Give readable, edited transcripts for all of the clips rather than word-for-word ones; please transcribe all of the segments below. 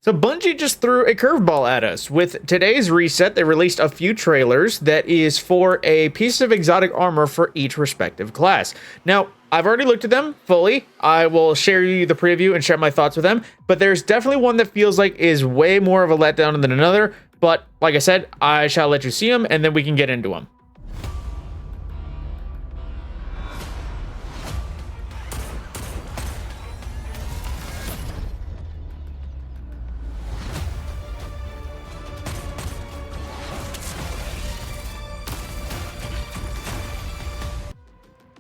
So Bungie just threw a curveball at us. With today's reset, they released a few trailers that is for a piece of exotic armor for each respective class. Now, I've already looked at them fully. I will share you the preview and share my thoughts with them, but there's definitely one that feels like is way more of a letdown than another. But like I said, I shall let you see them and then we can get into them.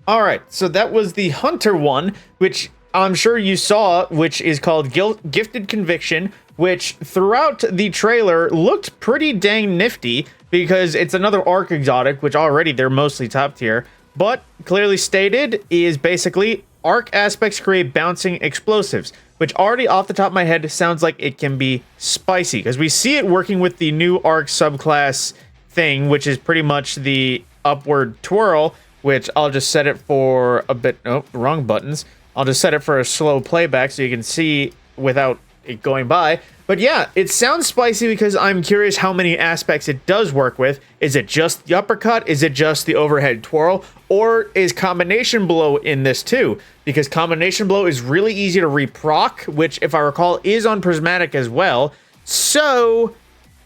All right, so that was the Hunter one, which I'm sure you saw, which is called Gifted Conviction, which throughout the trailer looked pretty dang nifty because it's another Arc exotic, which already they're mostly top tier, but clearly stated is basically Arc aspects create bouncing explosives, which already off the top of my head sounds like it can be spicy because we see it working with the new Arc subclass thing, which is pretty much the upward twirl, which I'll just set it for a bit. Oh, wrong buttons. I'll just set it for a slow playback so you can see without it going by. But yeah, it sounds spicy because I'm curious how many aspects it does work with. Is it just the uppercut? Is it just the overhead twirl? Or is combination blow in this too? Because combination blow is really easy to reproc, which if I recall is on prismatic as well. So,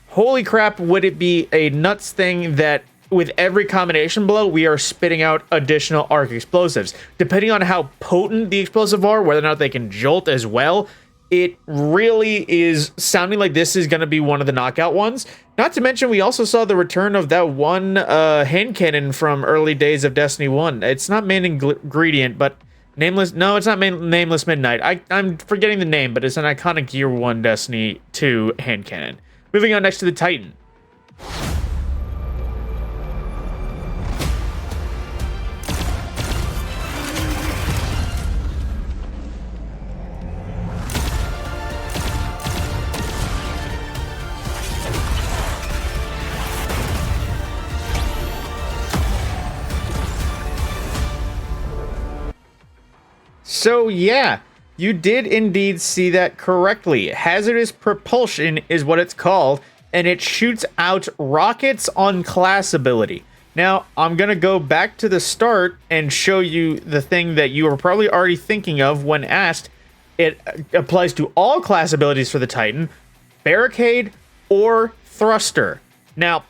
holy crap, would it be a nuts thing that with every combination blow, we are spitting out additional arc explosives. Depending on how potent the explosive are, whether or not they can jolt as well, it really is sounding like this is going to be one of the knockout ones. Not to mention, we also saw the return of that one hand cannon from early days of Destiny 1. It's not main ingredient, but Nameless... No, it's not Nameless Midnight. I'm forgetting the name, but it's an iconic Gear 1 Destiny 2 hand cannon. Moving on next to the Titan. So yeah, you did indeed see that correctly. Hazardous propulsion is what it's called, and it shoots out rockets on class ability. Now, I'm going to go back to the start and show you the thing that you were probably already thinking of when asked. It applies to all class abilities for the Titan, Barricade or Thruster. Now,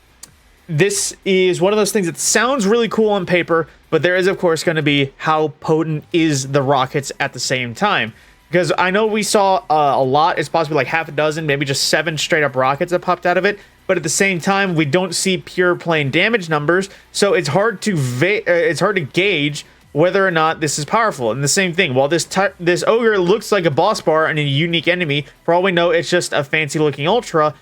this is one of those things that sounds really cool on paper, but there is, of course, going to be how potent is the rockets at the same time. Because I know we saw a lot. It's possibly like half a dozen, maybe just 7 straight up rockets that popped out of it. But at the same time, we don't see pure plain damage numbers, so it's hard to gauge whether or not this is powerful. And the same thing, while this ogre looks like a boss bar and a unique enemy, for all we know, it's just a fancy looking ultra.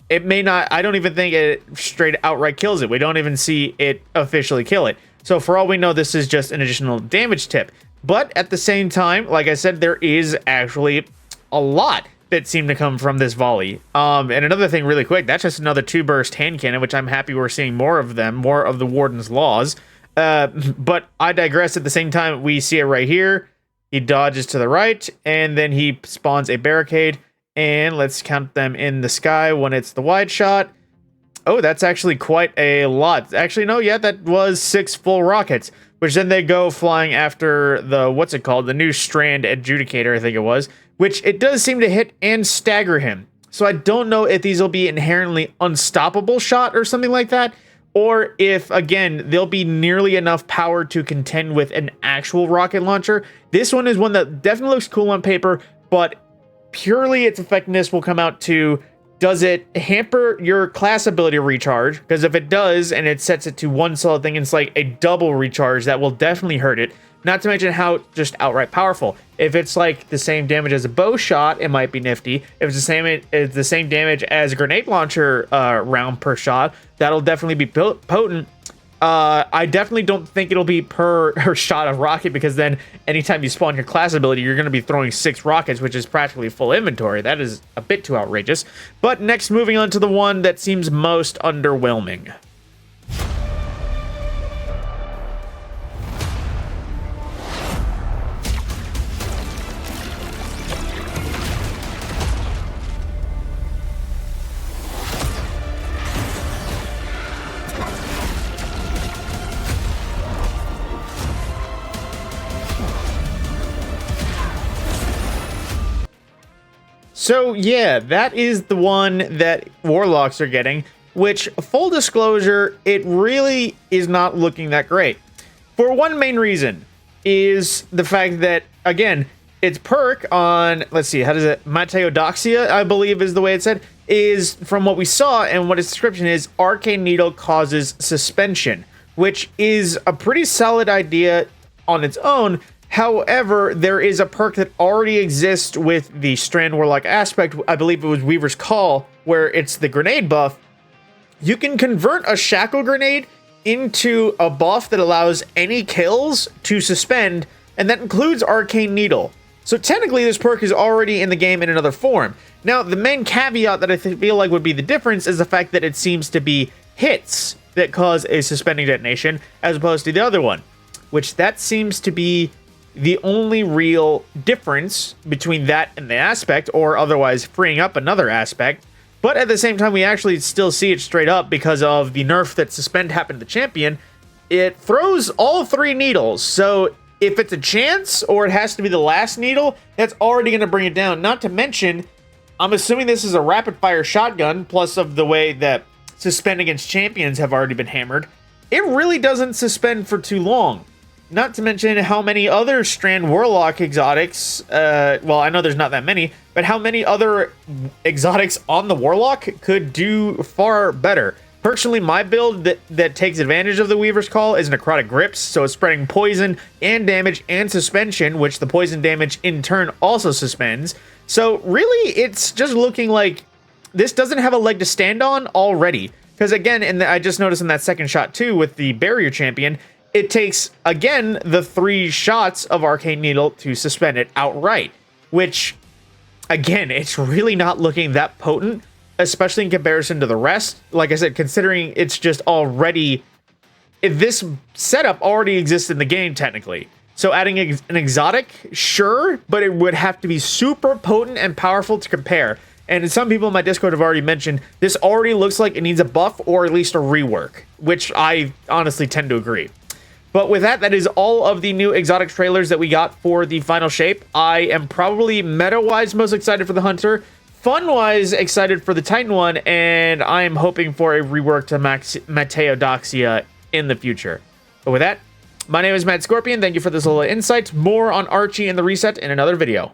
It may not, I don't even think it straight outright kills it. We don't even see it officially kill it. So for all we know, this is just an additional damage tip. But at the same time, like I said, there is actually a lot that seem to come from this volley. And another thing really quick, that's just another 2-burst hand cannon, which I'm happy we're seeing more of them, more of the Warden's Laws. But I digress. At the same time, we see it right here. He dodges to the right, and then he spawns a barricade. And let's count them in the sky when it's the wide shot. Oh, that's actually quite a lot. Actually, no, yeah, that was 6 full rockets, which then they go flying after the, what's it called? The new Strand Adjudicator, I think it was, which it does seem to hit and stagger him. So I don't know if these will be inherently unstoppable shot or something like that, or if, again, they'll be nearly enough power to contend with an actual rocket launcher. This one is one that definitely looks cool on paper, but purely its effectiveness will come out to, does it hamper your class ability recharge? Because if it does, and it sets it to one solid thing, it's like a double recharge, that will definitely hurt it. Not to mention how just outright powerful. If it's like the same damage as a bow shot, it might be nifty. If it's the same damage as a grenade launcher round per shot, that'll definitely be potent. I definitely don't think it'll be per shot of rocket, because then anytime you spawn your class ability, you're going to be throwing 6 rockets, which is practically full inventory. That is a bit too outrageous. But next, moving on to the one that seems most underwhelming. So yeah, that is the one that Warlocks are getting, which, full disclosure, it really is not looking that great. For one main reason is the fact that, again, its perk on, let's see, how does it, Mateodoxia, I believe is the way it said, is, from what we saw and what its description is, Arcane Needle causes suspension, which is a pretty solid idea on its own. However, there is a perk that already exists with the Strand Warlock aspect, I believe it was Weaver's Call, where it's the grenade buff. You can convert a Shackle Grenade into a buff that allows any kills to suspend, and that includes Arcane Needle. So technically this perk is already in the game in another form. Now, the main caveat that I feel like would be the difference is the fact that it seems to be hits that cause a suspending detonation, as opposed to the other one, which that seems to be the only real difference between that and the aspect, or otherwise freeing up another aspect. But at the same time, we actually still see it straight up because of the nerf that suspend happened to the champion. It throws all 3 needles, so if it's a chance, or it has to be the last needle, that's already going to bring it down. Not to mention, I'm assuming this is a rapid-fire shotgun, plus of the way that suspend against champions have already been hammered. It really doesn't suspend for too long. Not to mention how many other Strand Warlock exotics, well, I know there's not that many, but how many other exotics on the Warlock could do far better. Personally, my build that takes advantage of the Weaver's Call is Necrotic Grips, so it's spreading poison and damage and suspension, which the poison damage in turn also suspends. So really, it's just looking like this doesn't have a leg to stand on already. Because again, I just noticed in that second shot too with the Barrier Champion, it takes, again, the 3 shots of Arcane Needle to suspend it outright, which, again, it's really not looking that potent, especially in comparison to the rest. Like I said, considering it's just already, this setup already exists in the game, technically. So adding an exotic, sure, but it would have to be super potent and powerful to compare. And some people in my Discord have already mentioned, this already looks like it needs a buff or at least a rework, which I honestly tend to agree. But with that, that is all of the new exotic trailers that we got for the final shape. I am probably meta-wise most excited for the Hunter, fun-wise excited for the Titan one, and I am hoping for a rework to Mateodoxia in the future. But with that, my name is TheMadScorpyon. Thank you for this little insight. More on Archie and the reset in another video.